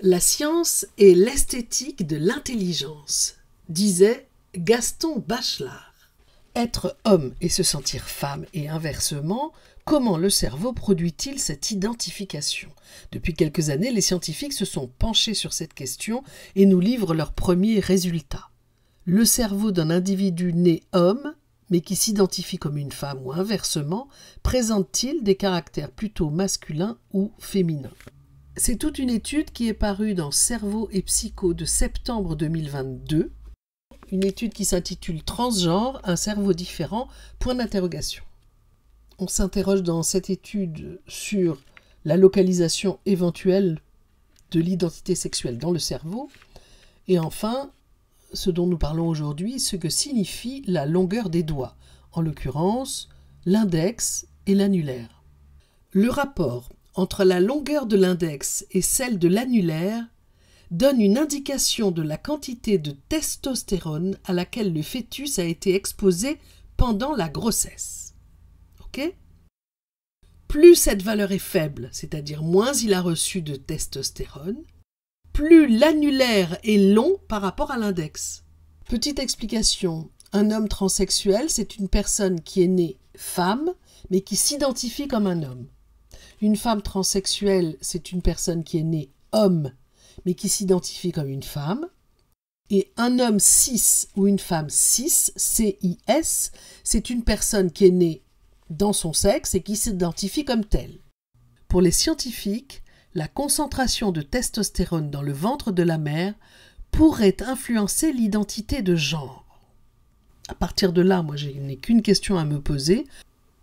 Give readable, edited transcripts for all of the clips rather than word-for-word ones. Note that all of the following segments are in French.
La science est l'esthétique de l'intelligence, disait Gaston Bachelard. Être homme et se sentir femme et inversement, comment le cerveau produit-il cette identification? Depuis quelques années, les scientifiques se sont penchés sur cette question et nous livrent leurs premiers résultats. Le cerveau d'un individu né homme, mais qui s'identifie comme une femme ou inversement, présente-t-il des caractères plutôt masculins ou féminins? C'est toute une étude qui est parue dans Cerveau et Psycho de septembre 2022, une étude qui s'intitule « Transgenre, un cerveau différent ?» point d'interrogation. On s'interroge dans cette étude sur la localisation éventuelle de l'identité sexuelle dans le cerveau, et enfin, ce dont nous parlons aujourd'hui, ce que signifie la longueur des doigts, en l'occurrence l'index et l'annulaire. Le rapport entre la longueur de l'index et celle de l'annulaire donne une indication de la quantité de testostérone à laquelle le fœtus a été exposé pendant la grossesse. Ok ? Plus cette valeur est faible, c'est-à-dire moins il a reçu de testostérone, plus l'annulaire est long par rapport à l'index. Petite explication, un homme transsexuel, c'est une personne qui est née femme, mais qui s'identifie comme un homme. Une femme transsexuelle, c'est une personne qui est née homme, mais qui s'identifie comme une femme. Et un homme cis ou une femme cis, C-I-S, c'est une personne qui est née dans son sexe et qui s'identifie comme telle. Pour les scientifiques, la concentration de testostérone dans le ventre de la mère pourrait influencer l'identité de genre. À partir de là, moi, je n'ai qu'une question à me poser.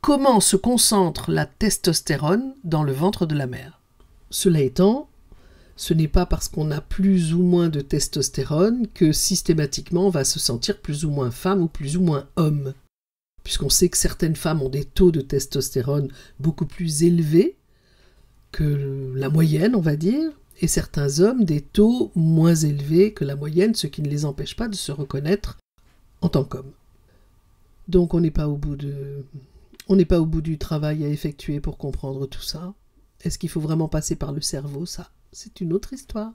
Comment se concentre la testostérone dans le ventre de la mère? Cela étant, ce n'est pas parce qu'on a plus ou moins de testostérone que systématiquement on va se sentir plus ou moins femme ou plus ou moins homme. Puisqu'on sait que certaines femmes ont des taux de testostérone beaucoup plus élevés que la moyenne, on va dire, et certains hommes des taux moins élevés que la moyenne, ce qui ne les empêche pas de se reconnaître en tant qu'hommes. Donc on n'est pas au bout du travail à effectuer pour comprendre tout ça. Est-ce qu'il faut vraiment passer par le cerveau? Ça, c'est une autre histoire.